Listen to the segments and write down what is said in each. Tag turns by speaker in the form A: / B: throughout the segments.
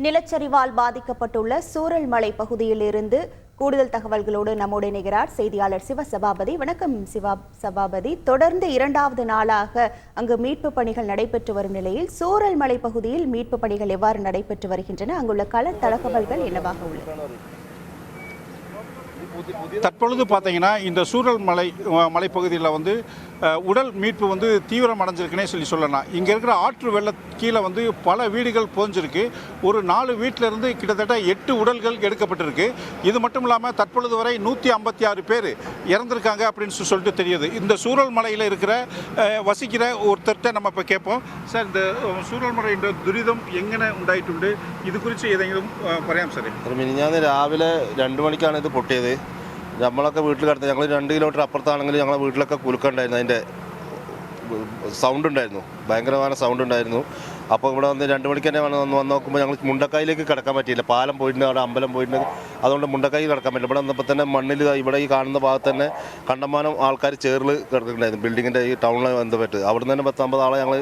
A: நிலச்சரிவால் பாதிக்கப்பட்டுள்ள சூரல்மலை பகுதியிலிருந்து கூடுதல் தகவல்களோடு நம்மோடு இணைகிறார் செய்தியாளர் சிவசபாபதி. வணக்கம் சிவசபாபதி. தொடர்ந்து இரண்டாவது நாளாக அங்கு மீட்பு பணிகள் நடைபெற்று வரும் நிலையில் சூரல்மலை பகுதியில் மீட்பு பணிகள் எவ்வாறு நடைபெற்று வருகின்றன, அங்குள்ள கள தகவல்கள் என்னவாக உள்ளது?
B: தற்பொழுது பார்த்தீங்கன்னா இந்த சூரல் மலைப்பகுதியில் உடல் மீட்பு தீவிரம் அடைஞ்சிருக்குன்னே சொல்லலாம். இங்கே இருக்கிற ஆற்று வெள்ள கீழே பல வீடுகள் புதைஞ்சிருக்கு. ஒரு 4 வீட்டிலிருந்து கிட்டத்தட்ட 8 உடல்கள் எடுக்கப்பட்டிருக்கு. இது மட்டும் இல்லாமல் தற்பொழுது வரை 156 பேர் இறந்திருக்காங்க அப்படின்னு சொல்லிட்டு தெரியுது. இந்த சூரல் மலையில் வசிக்கிற ஒருத்தர்கிட்ட நம்ம இப்போ கேட்போம். சார், இந்த சூரல் மலை ദുരിതം എങ്ങനെ ഉണ്ടായിട്ടുണ്ട്? ഇത് കുറിച്ച് ഏതെങ്കിലും പറയാം സാറേ?
C: മിനിഞ്ഞാന്ന് രാവിലെ 2 മണിക്കാണ് ഇത് പൊട്ടിയത്. നമ്മളൊക്കെ വീട്ടിൽ കിടത്തി, ഞങ്ങൾ 2 കിലോമീറ്റർ അപ്പുറത്താണെങ്കിൽ ഞങ്ങളെ വീട്ടിലൊക്കെ കുലുക്കുണ്ടായിരുന്നു. അതിൻ്റെ സൗണ്ട് ഉണ്ടായിരുന്നു, ഭയങ്കരമായ സൗണ്ട് ഉണ്ടായിരുന്നു. അപ്പോൾ ഇവിടെ 2 മണിക്ക് തന്നെ വന്ന് നോക്കുമ്പോൾ ഞങ്ങൾ മുണ്ടക്കായിലേക്ക് കിടക്കാൻ പറ്റിയില്ല. പാലം പോയിട്ടുണ്ട്, അവിടെ അമ്പലം പോയിട്ടുണ്ട്, അതുകൊണ്ട് മുണ്ടക്കായി കിടക്കാൻ പറ്റില്ല. ഇവിടെ വന്നപ്പോൾ തന്നെ മണ്ണിൽ ഇവിടെ ഈ കാണുന്ന ഭാഗത്ത് തന്നെ കണ്ടമാനം ആൾക്കാർ ചേറിൽ കിടക്കുന്നുണ്ടായിരുന്നു. ബിൽഡിങ്ങിൻ്റെ ഈ ടൗണിൽ ബന്ധപ്പെട്ട് അവിടെ നിന്ന് 10-50 ആളെ ഞങ്ങൾ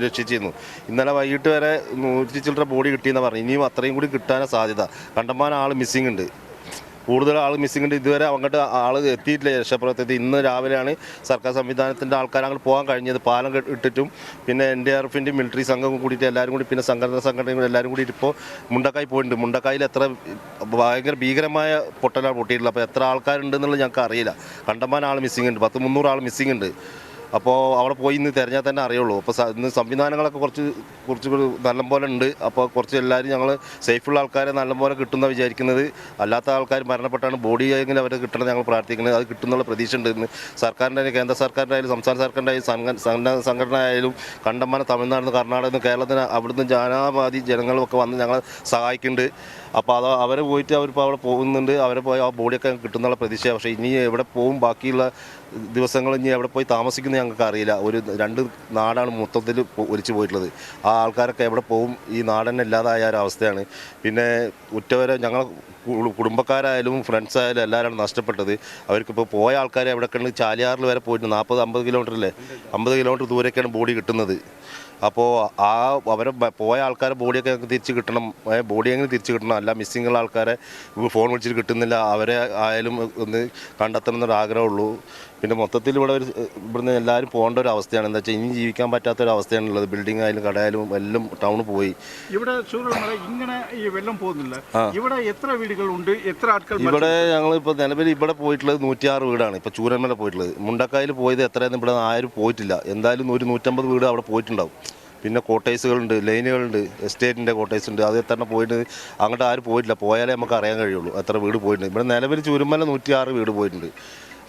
C: രക്ഷിച്ചിരുന്നു. ഇന്നലെ വൈകിട്ട് വരെ 100 ചില്ലറ ബോഡി കിട്ടിയെന്ന് പറഞ്ഞു. ഇനിയും അത്രയും കൂടി കിട്ടാനാണ് സാധ്യത. കണ്ടമാനം ആൾ മിസ്സിംഗ് ഉണ്ട്, കൂടുതൽ ആൾ മിസ്സിംഗ് ഉണ്ട്. ഇതുവരെ അങ്ങോട്ട് ആൾ എത്തിയിട്ടില്ല, രക്ഷപ്രവർത്തനത്തിൽ. ഇന്ന് രാവിലെയാണ് സർക്കാർ സംവിധാനത്തിൻ്റെ ആൾക്കാർ അങ്ങോട്ട് പോകാൻ കഴിഞ്ഞത്. പാലം ഇട്ടിട്ടും പിന്നെ NDRFിൻ്റെ മിലിറ്ററി സംഘം കൂടിയിട്ട് എല്ലാവരും കൂടി പിന്നെ സംഘടനകൾ എല്ലാവരും കൂടിയിട്ട് ഇപ്പോൾ മുണ്ടക്കായി പോയിട്ടുണ്ട്. മുണ്ടക്കായിൽ എത്ര ഭയങ്കര ഭീകരമായ പൊട്ടലാണ് പൊട്ടിയിട്ടുള്ളത്. അപ്പോൾ എത്ര ആൾക്കാരുണ്ടെന്നുള്ളത് ഞങ്ങൾക്ക് അറിയില്ല. കണ്ടമാനം ആൾ മിസ്സിംഗ് ഉണ്ട്, 100-300 ആൾ മിസ്സിംഗ് ഉണ്ട്. അപ്പോൾ അവിടെ പോയി ഇന്ന് തിരഞ്ഞാൽ തന്നെ അറിയുള്ളൂ. അപ്പോൾ ഇന്ന് സംവിധാനങ്ങളൊക്കെ കുറച്ച് നല്ലപോലെ ഉണ്ട്. അപ്പോൾ കുറച്ച് എല്ലാവരും ഞങ്ങൾ സേഫുള്ള ആൾക്കാരെ നല്ലപോലെ കിട്ടുമെന്നാണ് വിചാരിക്കുന്നത്. അല്ലാത്ത ആൾക്കാർ മരണപ്പെട്ടാണ് ബോഡി എങ്കിലും അവരെ കിട്ടണം ഞങ്ങൾ പ്രാർത്ഥിക്കുന്നത്. അത് കിട്ടുന്നുള്ള പ്രതീക്ഷ ഉണ്ട്. ഇന്ന് സർക്കാരിൻ്റെ കേന്ദ്ര സർക്കാരിൻ്റെ ആയാലും സംസ്ഥാന സർക്കാരിൻ്റെ ആയാലും സംഘടന ആയാലും കണ്ടമാനം തമിഴ്നാട്ടിൽ നിന്ന് കർണാടകയിൽ നിന്ന് കേരളത്തിന് അവിടുന്ന് ജനാവാദി ജനങ്ങളൊക്കെ വന്ന് ഞങ്ങളെ സഹായിക്കുന്നുണ്ട്. അപ്പോൾ അത് അവരെ പോയിട്ട് അവരിപ്പോൾ അവിടെ പോകുന്നുണ്ട്. അവരെ പോയി ആ ബോഡിയൊക്കെ കിട്ടുന്നുള്ള പ്രതീക്ഷയാണ്. പക്ഷേ ഇനി എവിടെ പോകും, ബാക്കിയുള്ള ദിവസങ്ങൾ ഇനി എവിടെ പോയി താമസിക്കുന്നത് ഞങ്ങൾക്ക് അറിയില്ല. 2 നാടാണ് മൊത്തത്തിൽ ഒലിച്ചു പോയിട്ടുള്ളത്. ആ ആൾക്കാരൊക്കെ എവിടെ പോകും? ഈ നാടന്നെ ഇല്ലാതായ ഒരവസ്ഥയാണ്. പിന്നെ ഉറ്റവരെ ഞങ്ങൾ കുടുംബക്കാരായാലും ഫ്രണ്ട്സായാലും എല്ലാവരും നഷ്ടപ്പെട്ടത്. അവർക്കിപ്പോൾ പോയ ആൾക്കാരെ എവിടെയൊക്കെ ചാലിയാറിൽ വരെ പോയിട്ട് 40-50 കിലോമീറ്ററില്ലേ, 50 കിലോമീറ്റർ ദൂരേക്കാണ് ബോഡി കിട്ടുന്നത്. അപ്പോൾ അവരെ പോയ ആൾക്കാരെ ബോഡിയൊക്കെ ഞങ്ങൾക്ക് തിരിച്ച് കിട്ടണം. ബോഡി എങ്ങനെ തിരിച്ച് കിട്ടണം, അല്ല മിസ്സിംഗ് ഉള്ള ആൾക്കാരെ ഫോൺ വിളിച്ചിട്ട് കിട്ടുന്നില്ല. അവരെ ആയാലും ഒന്ന് കണ്ടെത്തണം എന്നൊരു ആഗ്രഹമുള്ളൂ. പിന്നെ മൊത്തത്തിൽ ഇവിടുന്ന് എല്ലാവരും പോകേണ്ട ഒരു അവസ്ഥയാണ്. എന്താ വെച്ചാൽ ഇനി ജീവിക്കാൻ പറ്റാത്തൊരവസ്ഥയാണുള്ളത്. ബിൽഡിംഗ് ആയാലും കടയായാലും എല്ലാം ടൗണിൽ പോയി.
B: ഇവിടെ ഇങ്ങനെ ഈ വെള്ളം പോകുന്നില്ല. ഇവിടെ എത്ര വീടുകളുണ്ട്, എത്ര ആൾക്കാർ?
C: ഇവിടെ ഞങ്ങളിപ്പോൾ നിലവിൽ ഇവിടെ പോയിട്ടുള്ളത് 106 വീടാണ്. ഇപ്പോൾ ചൂരന്മല പോയിട്ടുള്ളത്. മുണ്ടക്കായിൽ പോയത് എത്രയെന്ന് ഇവിടെ ആരും പോയിട്ടില്ല. എന്തായാലും 150 വീട് അവിടെ പോയിട്ടുണ്ടാവും. പിന്നെ കോട്ടേഴ്സുകളുണ്ട്, ലൈനുകളുണ്ട്, എസ്റ്റേറ്റിൻ്റെ കോട്ടേഴ്സ് ഉണ്ട്. അത് എത്ര പോയിട്ട് അങ്ങോട്ട് ആരും പോയിട്ടില്ല. പോയാലേ നമുക്ക് അറിയാൻ കഴിയുള്ളൂ എത്ര വീട് പോയിട്ടുണ്ട്. ഇവിടെ നിലവിൽ ചൂരന്മല 106 വീട് പോയിട്ടുണ്ട്.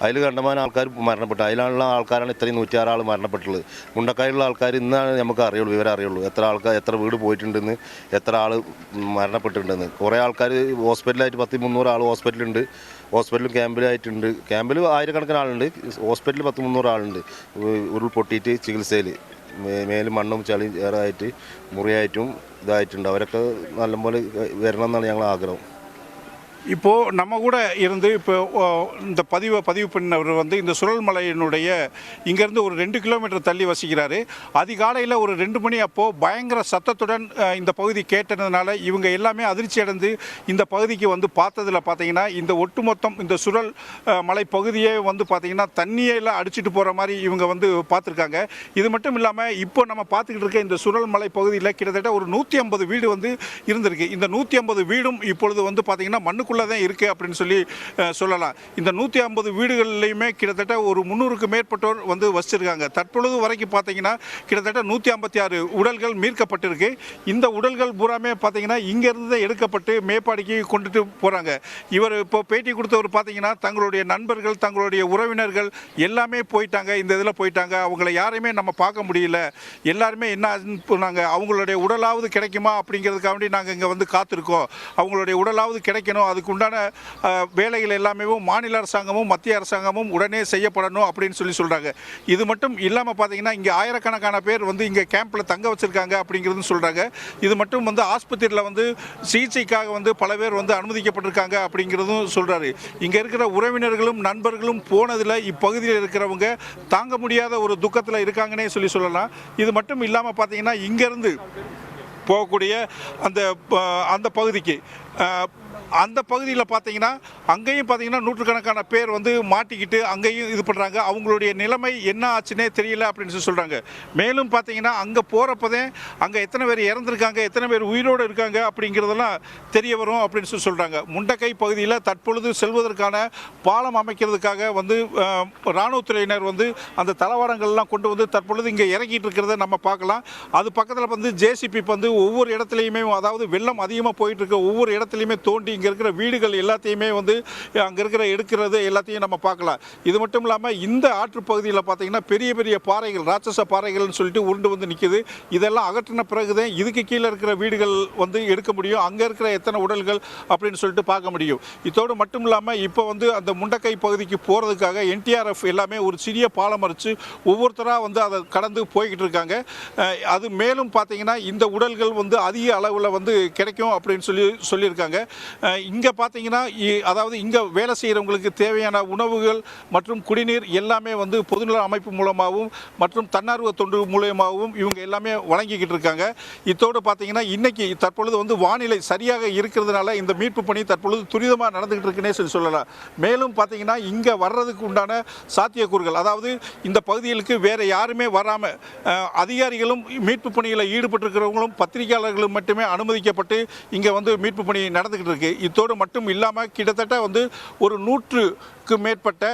C: അതിൽ കണ്ടമാനം ആൾക്കാർ മരണപ്പെട്ടു. അതിലുള്ള ആൾക്കാരാണ് ഇത്രയും 106 ആൾ മരണപ്പെട്ടുള്ളത്. മുണ്ടക്കായിലുള്ള ആൾക്കാർ ഇന്നാണ് നമുക്ക് അറിയുള്ളൂ, വിവരം അറിയുള്ളൂ. എത്ര വീട് പോയിട്ടുണ്ടെന്ന്, എത്ര ആൾ മരണപ്പെട്ടിട്ടുണ്ടെന്ന്. കുറേ ആൾക്കാർ ഹോസ്പിറ്റലായിട്ട് 100-300 ആൾ ഹോസ്പിറ്റലുണ്ട്. ഹോസ്പിറ്റലും ക്യാമ്പിലായിട്ടുണ്ട്. ക്യാമ്പിൽ ആയിരക്കണക്കിന് ആളുണ്ട്, ഹോസ്പിറ്റലിൽ 100-300 ആളുണ്ട് ഉരുൾപൊട്ടിയിട്ട് ചികിത്സയിൽ. മേലും മണ്ണും ചളിയും ഏറായിട്ട് മുറിയായിട്ടും ഇതായിട്ടുണ്ട്. അവരൊക്കെ നല്ലപോലെ വരണം എന്നാണ് ഞങ്ങളുടെ ആഗ്രഹം.
B: இப்போது நம்ம கூட இருந்து இப்போ இந்த பதிவு பண்ணவர் இந்த சுழல்மலையினுடைய இங்கேருந்து ஒரு 2 கிலோமீட்டர் தள்ளி வசிக்கிறாரு. அதிகாலையில் ஒரு 2 மணி அப்போது பயங்கர சத்தத்துடன் இந்த பகுதி கேட்டதுனால இவங்க எல்லாமே அதிர்ச்சி அடைந்து இந்த பகுதிக்கு பார்த்ததில் பார்த்தீங்கன்னா இந்த ஒட்டுமொத்தம் இந்த சுழல் மலை பகுதியே பார்த்தீங்கன்னா தண்ணியெல்லாம் அடிச்சுட்டு போகிற மாதிரி இவங்க பார்த்துருக்காங்க. இது மட்டும் இல்லாமல் இப்போ நம்ம பார்த்துக்கிட்டு இருக்க இந்த சுழல் மலை பகுதியில் கிட்டத்தட்ட ஒரு 150 வீடு இருந்திருக்கு. இந்த 150 வீடும் இப்பொழுது பார்த்தீங்கன்னா மண்ணுக்கு தான் இருக்கு அப்படின்னு சொல்லலாம். இந்த 150 வீடுகளிலுமே கிட்டத்தட்ட ஒரு 300க்கு மேற்பட்டோர் வசிச்சிருக்காங்க. தற்பொழுது வரைக்கும் பார்த்தீங்கன்னா கிட்டத்தட்ட 156 உடல்கள் மீட்கப்பட்டிருக்கு. இந்த உடல்கள் பூராமே பார்த்தீங்கன்னா இங்கிருந்து எடுக்கப்பட்டு மேப்பாடிக்கு கொண்டுட்டு போறாங்க. இவர் இப்போ பேட்டி கொடுத்தவர் பார்த்தீங்கன்னா தங்களுடைய நண்பர்கள், தங்களுடைய உறவினர்கள் எல்லாமே போயிட்டாங்க. இந்த இதில் போயிட்டாங்க. அவங்கள யாரையுமே நம்ம பார்க்க முடியல. எல்லாருமே என்ன பண்ணாங்க, அவங்களுடைய உடலாவது கிடைக்குமா அப்படிங்கிறதுக்காக வேண்டி நாங்கள் இங்கே காத்திருக்கோம். அவங்களுடைய உடலாவது கிடைக்கணும். அதுக்கு உண்டான வேலைகள் எல்லாமே மாநில அரசாங்கமும் மத்திய அரசாங்கமும் உடனே செய்யப்படணும் அப்படின்னு சொல்கிறாங்க. இது மட்டும் இல்லாமல் பார்த்தீங்கன்னா இங்கே ஆயிரக்கணக்கான பேர் இங்கே கேம்பில் தங்க வச்சுருக்காங்க அப்படிங்கிறது சொல்கிறாங்க. இது மட்டும் ஆஸ்பத்திரியில் சிகிச்சைக்காக பல பேர் அனுமதிக்கப்பட்டிருக்காங்க அப்படிங்கிறதும் சொல்கிறாரு. இங்கே இருக்கிற உறவினர்களும் நண்பர்களும் போனதில் இப்பகுதியில் இருக்கிறவங்க தாங்க முடியாத ஒரு துக்கத்தில் இருக்காங்கன்னே சொல்லலாம். இது மட்டும் இல்லாமல் பார்த்தீங்கன்னா இங்கேருந்து போகக்கூடிய அந்த பகுதிக்கு அந்த பகுதியில் பார்த்தீங்கன்னா அங்கேயும் பார்த்தீங்கன்னா நூற்றுக்கணக்கான பேர் வந்து மாட்டிக்கிட்டு அங்கேயும் இது பண்ணுறாங்க. அவங்களுடைய நிலைமை என்ன ஆச்சுன்னே தெரியல அப்படின்னு சொல்கிறாங்க. மேலும் பார்த்தீங்கன்னா அங்கே போகிறப்பதே அங்கே எத்தனை பேர் இறந்துருக்காங்க, எத்தனை பேர் உயிரோடு இருக்காங்க அப்படிங்கிறதெல்லாம் தெரிய வரும் அப்படின்னு சொல்கிறாங்க. முண்டக்கை பகுதியில் தற்பொழுது செல்வதற்கான பாலம் அமைக்கிறதுக்காக வந்து இராணுவத்துறையினர் வந்து அந்த தளவாடங்கள்லாம் கொண்டு வந்து தற்பொழுது இங்கே இறக்கிட்டு இருக்கிறத நம்ம பார்க்கலாம். அது பக்கத்தில் வந்து ஜேசிபி வந்து ஒவ்வொரு இடத்துலையுமே, அதாவது வெள்ளம் அதிகமாக போயிட்டு இருக்க ஒவ்வொரு இடத்துலையுமே தோண்டி இங்கே இருக்கிற வீடுகள் எல்லாத்தையுமே வந்து அங்கே இருக்கிற எடுக்கிறது எல்லாத்தையும் நம்ம பார்க்கலாம். இது மட்டும் இல்லாமல் இந்த ஆற்று பகுதியில் பார்த்தீங்கன்னா பெரிய பெரிய பாறைகள், ராட்சச பாறைகள்னு சொல்லிட்டு உருண்டு வந்து நிற்கிது. இதெல்லாம் அகற்றின பிறகுதான் இதுக்கு கீழே இருக்கிற வீடுகள் வந்து எடுக்க முடியும், அங்கே இருக்கிற எத்தனை உடல்கள் அப்படின்னு சொல்லிட்டு பார்க்க முடியும். இதோடு மட்டும் இல்லாமல் இப்போ வந்து அந்த முண்டக்கை பகுதிக்கு போகிறதுக்காக என்டிஆர்எஃப் எல்லாமே ஒரு சிறிய பாலம் அரிச்சு ஒவ்வொருத்தராக வந்து அதை கடந்து போய்கிட்டு இருக்காங்க. அது மேலும் பார்த்தீங்கன்னா இந்த உடல்கள் வந்து அதிக அளவில் வந்து கிடைக்கும் அப்படின்னு சொல்லியிருக்காங்க. இங்கே பார்த்தீங்கன்னா அதாவது இங்கே வேலை செய்கிறவங்களுக்கு தேவையான உணவுகள் மற்றும் குடிநீர் எல்லாமே வந்து பொதுநல அமைப்பு மூலமாகவும் மற்றும் தன்னார்வ தொண்டு மூலமாகவும் இவங்க எல்லாமே வழங்கிக்கிட்டு இருக்காங்க. இதோடு பார்த்தீங்கன்னா இன்னைக்கு தற்பொழுது வந்து வானிலை சரியாக இருக்கிறதுனால இந்த மீட்பு பணி தற்பொழுது துரிதமாக நடந்துகிட்டு இருக்குன்னே சொல்லலாம். மேலும் பார்த்தீங்கன்னா இங்கே வர்றதுக்கு உண்டான சாத்தியக்கூறுகள், அதாவது இந்த பகுதிகளுக்கு வேறு யாருமே வராமல் அதிகாரிகளும் மீட்பு பணியில் ஈடுபட்டிருக்கிறவங்களும் பத்திரிகையாளர்களும் மட்டுமே அனுமதிக்கப்பட்டு இங்கே வந்து மீட்பு பணி நடந்துகிட்டு இருக்கு. இதோடு மட்டும் இல்லாமல் கிட்டத்தட்ட வந்து ஒரு 100க்கு மேற்பட்ட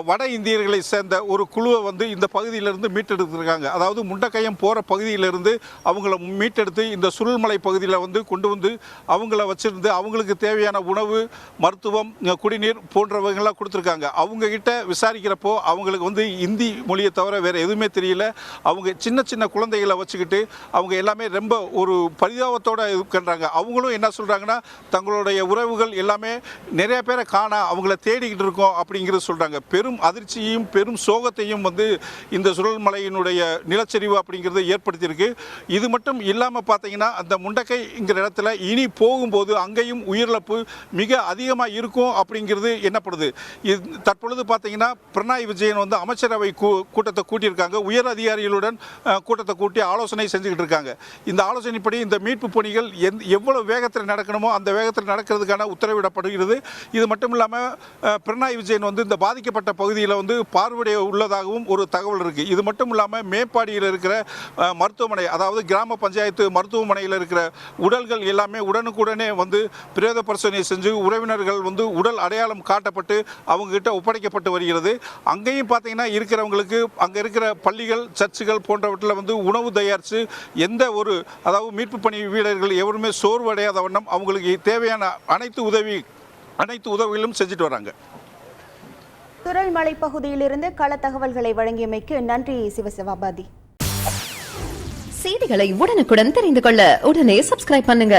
B: வட இந்தியர்களை சேர்ந்த ஒரு குழுவை வந்து இந்த பகுதியிலிருந்து மீட்டெடுத்திருக்காங்க. அதாவது முண்டக்கயம் போகிற பகுதியிலிருந்து அவங்கள மீட்டெடுத்து இந்த சுருள்மலை பகுதியில் வந்து கொண்டு வந்து அவங்கள வச்சிருந்து அவங்களுக்கு தேவையான உணவு, மருத்துவம், குடிநீர் போன்றவங்களாம் கொடுத்துருக்காங்க. அவங்க கிட்ட விசாரிக்கிறப்போ அவங்களுக்கு வந்து இந்தி மொழியை தவிர வேறு எதுவுமே தெரியல. அவங்க சின்ன சின்ன குழந்தைகளை வச்சுக்கிட்டு அவங்க எல்லாமே ரொம்ப ஒரு பரிதாபத்தோடு இருக்கின்றாங்க. அவங்களும் என்ன சொல்கிறாங்கன்னா தங்களுடைய உறவுகள் எல்லாமே நிறைய பேரை காணா, அவங்கள தேடிக்கிட்டு இருக்கோம் அப்படிங்கிறது சொல்கிறாங்க. பெரும் அதிர்ச்சியையும் பெரும் சோகத்தையும் வந்து இந்த சுருள்மலையினுடைய நிலச்சரிவு அப்படிங்கிறது ஏற்படுத்தியிருக்கு. இது மட்டும் இல்லாமல் பார்த்தீங்கன்னா அந்த முண்டக்கைங்கிற இடத்துல இனி போகும்போது அங்கேயும் உயிரிழப்பு மிக அதிகமாக இருக்கும் அப்படிங்கிறது எண்ணப்படுது. தற்பொழுது பார்த்தீங்கன்னா பினராயி விஜயன் வந்து அமைச்சரவை கூட்டத்தை கூட்டியிருக்காங்க. உயர் அதிகாரிகளுடன் கூட்டத்தை கூட்டி ஆலோசனை செஞ்சுக்கிட்டு இருக்காங்க. இந்த ஆலோசனைப்படி இந்த மீட்பு பணிகள் எவ்வளவு வேகத்தில் நடக்கணுமோ அந்த வேகத்தில் நடக்கிறதுக்கான உத்தரவிடப்படுகிறது. இது மட்டும் இல்லாமல் பினராயி விஜயன் வந்து இந்த பாதிக்கப்பட்ட பகுதியில் வந்து பார்வையிட உள்ளதாகவும் ஒரு தகவல் இருக்குது. இது மட்டும் இல்லாமல் மேப்பாடியில் இருக்கிற மருத்துவமனை, அதாவது கிராம பஞ்சாயத்து மருத்துவமனையில் இருக்கிற உடல்கள் எல்லாமே உடனுக்குடனே வந்து பிரேத பரிசோதனை செஞ்சு உறவினர்கள் வந்து உடல் அடையாளம் காட்டப்பட்டு அவங்ககிட்ட ஒப்படைக்கப்பட்டு வருகிறது. அங்கேயும் பார்த்தீங்கன்னா இருக்கிறவங்களுக்கு அங்கே இருக்கிற பள்ளிகள், சர்ச்சுகள் போன்றவற்றில் வந்து உணவு தயாரித்து எந்த ஒரு, அதாவது மீட்பு பணி வீரர்கள் எவருமே சோர்வடையாத வண்ணம் அவங்களுக்கு தேவையான அனைத்து உதவிகளும் செஞ்சுட்டு வராங்க.
A: சுரல்மலை பகுதியிலிருந்து கள தகவல்களை வழங்கியமைக்கு நன்றி சிவசபாபதி.
D: செய்திகளை உடனுக்குடன் தெரிந்து கொள்ள உடனே சப்ஸ்கிரைப் பண்ணுங்க.